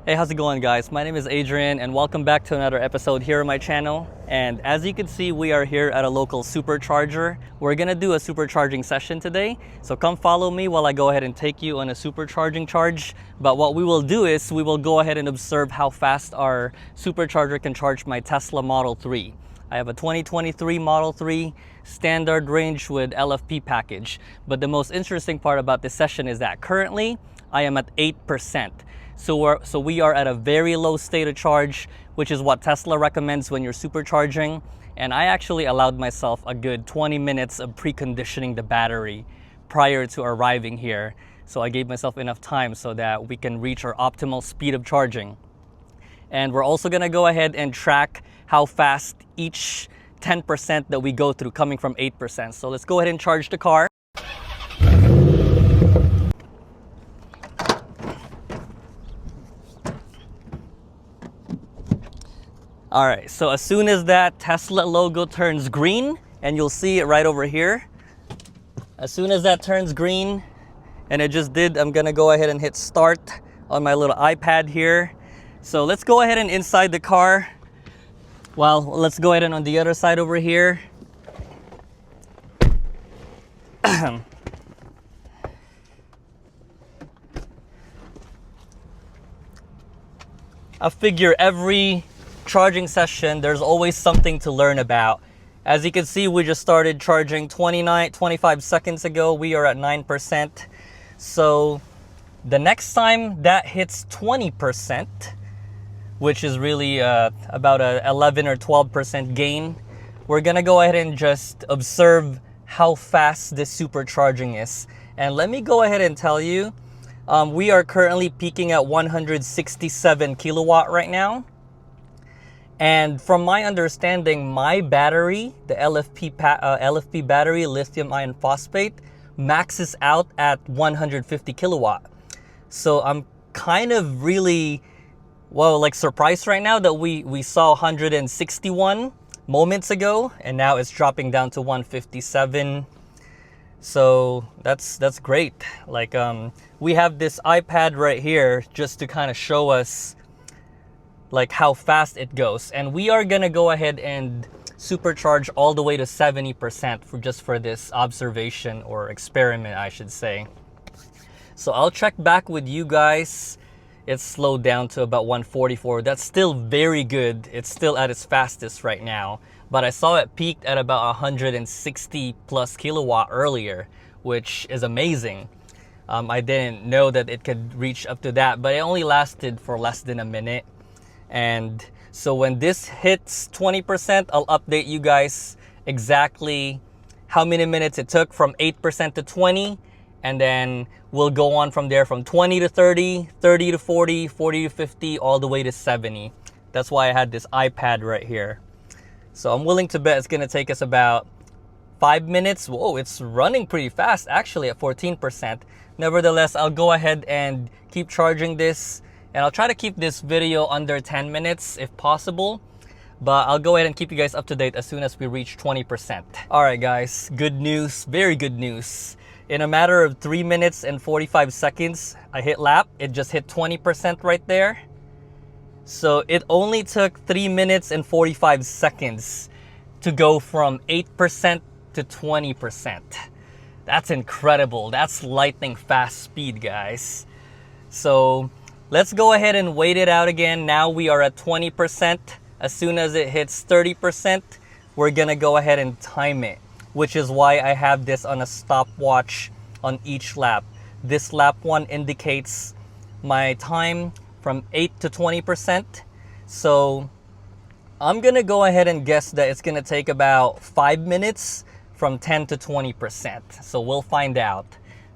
Hey, how's it going, guys? My name is Adrian and welcome back to another episode here on my channel. And as you can see, we are here at a local supercharger. We're gonna do a supercharging session today. So come follow me while I go ahead and take you on a supercharging charge. But what we will do is we will go ahead and observe how fast our supercharger can charge my Tesla Model 3. I have a 2023 Model 3 standard range with LFP package. But the most interesting part about this session is that currently I am at 8%. So we are at a very low state of charge, which is what Tesla recommends when you're supercharging. And I actually allowed myself a good 20 minutes of preconditioning the battery prior to arriving here. So I gave myself enough time so that we can reach our optimal speed of charging. And we're also gonna go ahead and track how fast each 10% that we go through, coming from 8%. So let's go ahead and charge the car. All right, so as soon as that Tesla logo turns green, and you'll see it right over here. As soon as that turns green, and it just did, I'm gonna go ahead and hit start on my little iPad here. So let's go ahead and inside the car. Well, let's go ahead and on the other side over here. I figure every charging session, there's always something to learn about. As you can see, we just started charging 25 seconds ago. We are at 9%. So the next time that hits 20%, which is really about a 11 or 12% gain, we're gonna go ahead and just observe how fast this supercharging is. And let me go ahead and tell you, we are currently peaking at 167 kilowatt right now. And from my understanding, my battery, the LFP battery, lithium iron phosphate, maxes out at 150 kilowatt. So I'm kind of really, well, like surprised right now that we saw 161 moments ago, and now it's dropping down to 157. So that's great. Like we have this iPad right here just to kind of show us like how fast it goes, and we are gonna go ahead and supercharge all the way to 70% for this observation or experiment, I should say. So I'll check back with you guys. It's slowed down to about 144. That's still very good. It's still at its fastest right now, but I saw it peaked at about 160 plus kilowatt earlier, which is amazing. I didn't know that it could reach up to that, but it only lasted for less than a minute. And so when this hits 20%, I'll update you guys exactly how many minutes it took from 8% to 20. And then we'll go on from there, from 20 to 30, 30 to 40, 40 to 50, all the way to 70. That's why I had this iPad right here. So I'm willing to bet it's gonna take us about 5 minutes. Whoa, it's running pretty fast actually at 14%. Nevertheless, I'll go ahead and keep charging this. And I'll try to keep this video under 10 minutes if possible, but I'll go ahead and keep you guys up to date as soon as we reach 20%. All right, guys, good news, very good news. In a matter of 3 minutes and 45 seconds, I hit lap. It just hit 20% right there. So it only took 3 minutes and 45 seconds to go from 8% to 20%. That's incredible. That's lightning fast speed, guys. So let's go ahead and wait it out again. Now we are at 20%. As soon as it hits 30%, we're gonna go ahead and time it, which is why I have this on a stopwatch on each lap. This lap 1 indicates my time from 8 to 20%. So I'm gonna go ahead and guess that it's gonna take about 5 minutes from 10 to 20%. So we'll find out.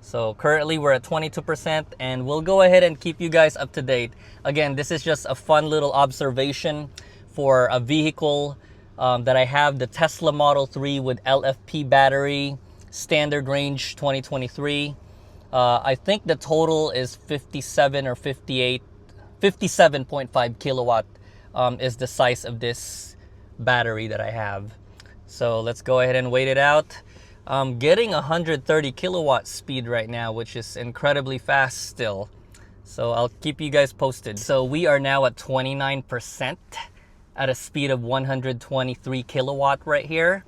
So currently we're at 22%, and we'll go ahead and keep you guys up to date. Again, this is just a fun little observation for a vehicle that I have, the Tesla Model 3 with LFP battery, standard range 2023. I think the total is 57 or 58, 57.5 kilowatt is the size of this battery that I have. So let's go ahead and wait it out. Getting 130 kilowatt speed right now, which is incredibly fast still. So I'll keep you guys posted. So we are now at 29% at a speed of 123 kilowatt right here.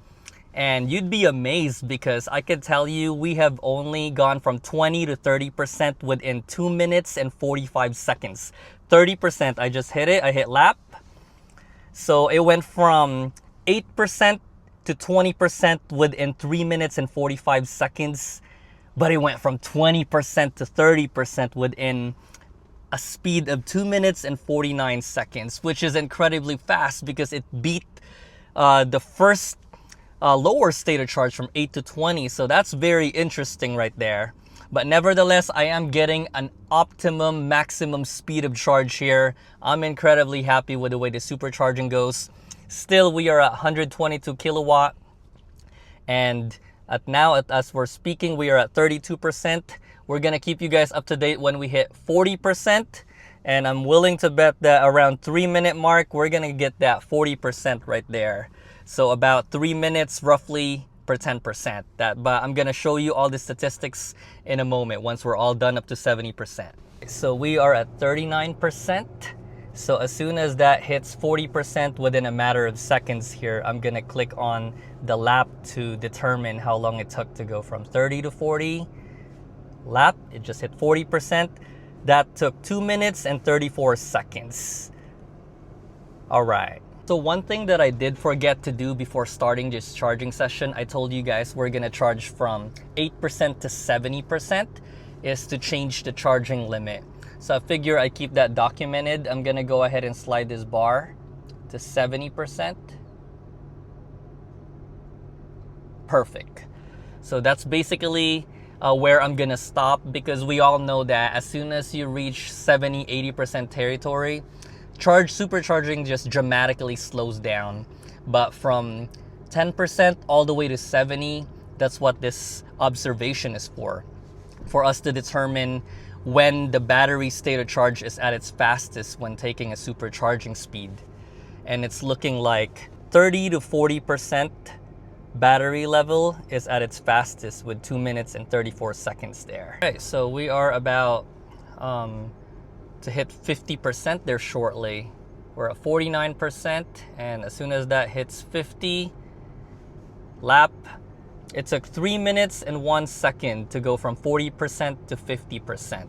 And you'd be amazed because I could tell you we have only gone from 20 to 30% within 2 minutes and 45 seconds. 30%, I just hit it, I hit lap. So it went from 8% to 20% within 3 minutes and 45 seconds. But it went from 20% to 30% within a speed of 2 minutes and 49 seconds, which is incredibly fast because it beat the first lower state of charge from 8 to 20. So that's very interesting right there. But nevertheless, I am getting an optimum maximum speed of charge here. I'm incredibly happy with the way the supercharging goes. Still, we are at 122 kilowatt. And as we're speaking, we are at 32%. We're going to keep you guys up to date when we hit 40%. And I'm willing to bet that around 3-minute mark, we're going to get that 40% right there. So about 3 minutes roughly per 10%. But I'm going to show you all the statistics in a moment once we're all done up to 70%. So we are at 39%. So as soon as that hits 40% within a matter of seconds here, I'm going to click on the lap to determine how long it took to go from 30 to 40. Lap, it just hit 40%. That took 2 minutes and 34 seconds. All right. So one thing that I did forget to do before starting this charging session, I told you guys we're going to charge from 8% to 70% is to change the charging limit. So I figure I keep that documented. I'm going to go ahead and slide this bar to 70%. Perfect. So that's basically where I'm going to stop, because we all know that as soon as you reach 70-80% territory, supercharging just dramatically slows down. But from 10% all the way to 70, that's what this observation is for us to determine when the battery state of charge is at its fastest when taking a supercharging speed. And it's looking like 30 to 40% battery level is at its fastest with 2 minutes and 34 seconds there. Okay, so we are about to hit 50% there shortly. We're at 49%, and as soon as that hits 50 lap, it took 3 minutes and 1 second to go from 40% to 50%.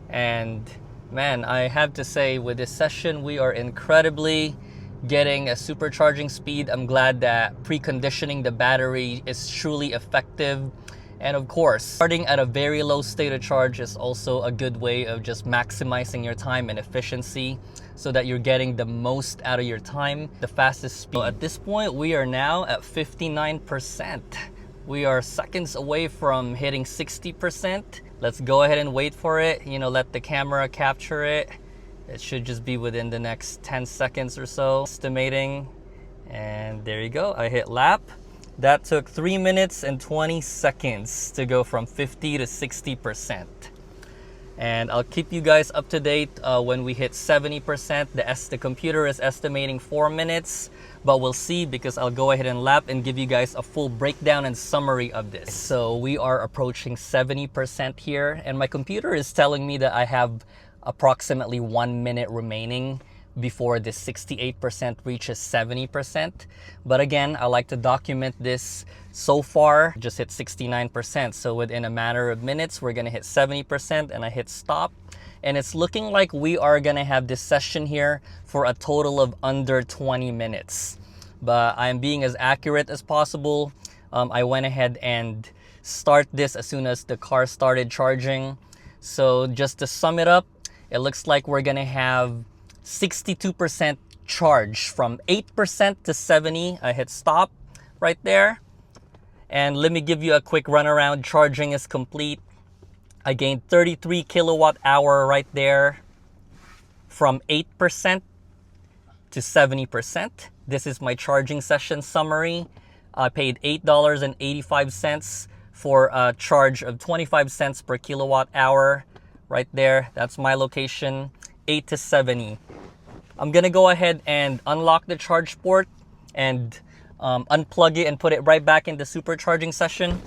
And man, I have to say, with this session, we are incredibly getting a supercharging speed. I'm glad that preconditioning the battery is truly effective. And of course, starting at a very low state of charge is also a good way of just maximizing your time and efficiency so that you're getting the most out of your time, the fastest speed. So at this point, we are now at 59%. We are seconds away from hitting 60%. Let's go ahead and wait for it. Let the camera capture it. It should just be within the next 10 seconds or so, estimating. And there you go, I hit lap. That took 3 minutes and 20 seconds to go from 50 to 60%. And I'll keep you guys up to date when we hit 70%. The computer is estimating 4 minutes, but we'll see, because I'll go ahead and lap and give you guys a full breakdown and summary of this. So we are approaching 70% here, and my computer is telling me that I have approximately 1 minute remaining before this 68% reaches 70%. But again, I like to document this. So far, just hit 69%. So within a matter of minutes, we're gonna hit 70%, and I hit stop. And it's looking like we are gonna have this session here for a total of under 20 minutes. But I'm being as accurate as possible. I went ahead and start this as soon as the car started charging. So just to sum it up, it looks like we're gonna have 62% charge from 8% to 70. I hit stop right there. And let me give you a quick runaround. Charging is complete. I gained 33 kilowatt hour right there from 8% to 70%. This is my charging session summary. I paid $8.85 for a charge of 25 cents per kilowatt hour right there. That's my location, 8 to 70. I'm gonna go ahead and unlock the charge port and unplug it and put it right back in the supercharging session.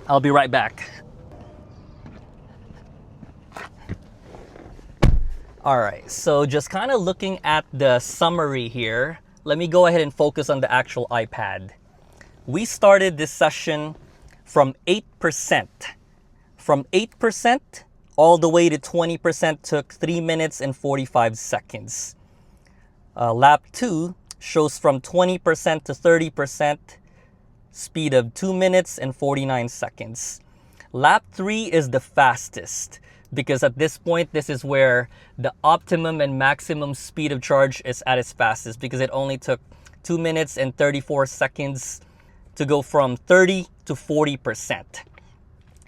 I'll be right back. All right, so just kind of looking at the summary here, let me go ahead and focus on the actual iPad. We started this session from 8%. From 8% all the way to 20% took 3 minutes and 45 seconds. Lap 2 shows from 20% to 30%, speed of 2 minutes and 49 seconds. Lap 3 is the fastest because at this point, this is where the optimum and maximum speed of charge is at its fastest because it only took 2 minutes and 34 seconds to go from 30 to 40%.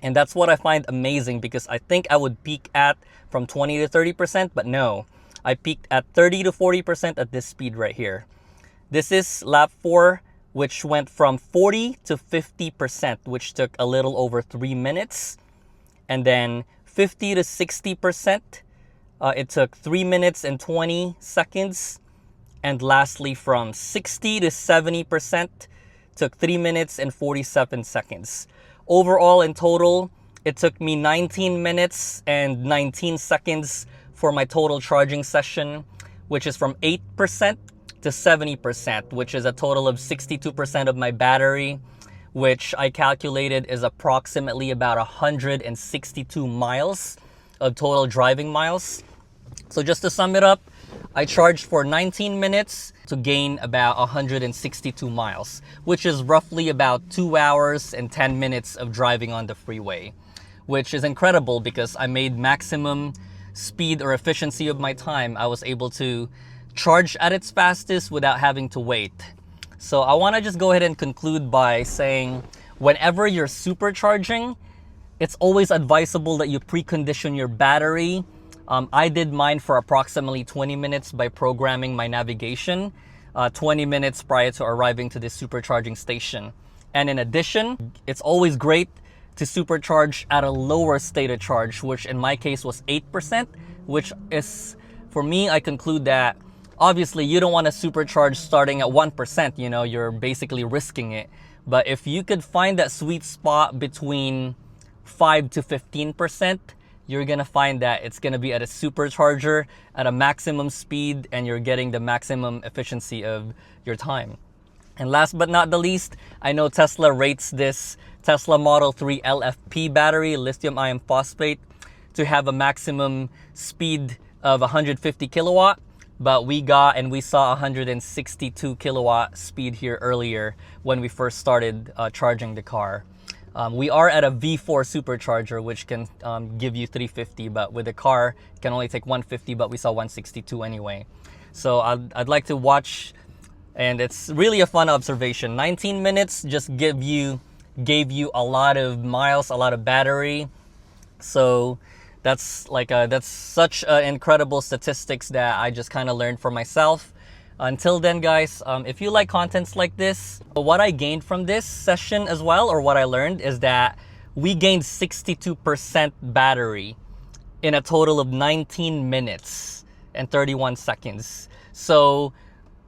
And that's what I find amazing because I think I would peak at from 20 to 30%, but no, I peaked at 30 to 40% at this speed right here. This is lap 4, which went from 40 to 50%, which took a little over 3 minutes. And then 50 to 60%, it took 3 minutes and 20 seconds. And lastly, from 60 to 70%, took 3 minutes and 47 seconds. Overall, in total, it took me 19 minutes and 19 seconds for my total charging session, which is from 8% to 70%, which is a total of 62% of my battery, which I calculated is approximately about 162 miles of total driving miles. So just to sum it up, I charged for 19 minutes to gain about 162 miles, which is roughly about 2 hours and 10 minutes of driving on the freeway, which is incredible because I made maximum speed or efficiency of my time. I was able to charge at its fastest without having to wait. So I want to just go ahead and conclude by saying whenever you're supercharging, it's always advisable that you precondition your battery. I did mine for approximately 20 minutes by programming my navigation, 20 minutes prior to arriving to this supercharging station. And in addition, it's always great to supercharge at a lower state of charge, which in my case was 8%, which is, for me, I conclude that obviously you don't want to supercharge starting at 1%, you know, you're basically risking it. But if you could find that sweet spot between 5 to 15%, you're going to find that it's going to be at a supercharger at a maximum speed and you're getting the maximum efficiency of your time. And last but not the least, I know Tesla rates this Tesla Model 3 LFP battery, lithium iron phosphate, to have a maximum speed of 150 kilowatt, but we saw 162 kilowatt speed here earlier when we first started charging the car. We are at a V4 supercharger, which can give you 350, but with the car, it can only take 150, but we saw 162 anyway. So I'd like to watch, and it's really a fun observation. 19 minutes just gave you a lot of miles, a lot of battery. So that's such incredible statistics that I just kind of learned for myself. Until then, guys, if you like contents like this, what I gained from this session as well, or what I learned, is that we gained 62% battery in a total of 19 minutes and 31 seconds. So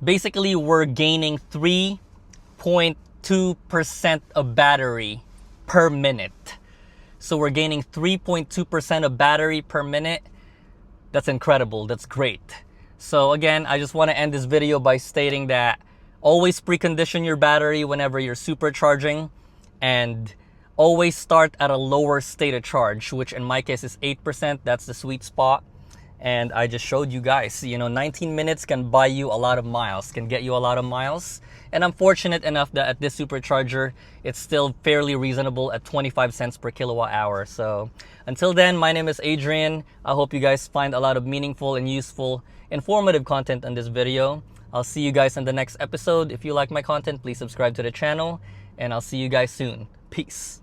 basically, we're gaining 3.2% of battery per minute. So we're gaining 3.2% of battery per minute. That's incredible. That's great. So again, I just want to end this video by stating that always precondition your battery whenever you're supercharging, and always start at a lower state of charge, which in my case is 8%. That's the sweet spot. And I just showed you guys, 19 minutes can buy you a lot of miles, can get you a lot of miles. And I'm fortunate enough that at this supercharger, it's still fairly reasonable at 25 cents per kilowatt hour. So until then, my name is Adrian. I hope you guys find a lot of meaningful and useful, informative content on this video. I'll see you guys in the next episode. If you like my content, please subscribe to the channel, and I'll see you guys soon. Peace.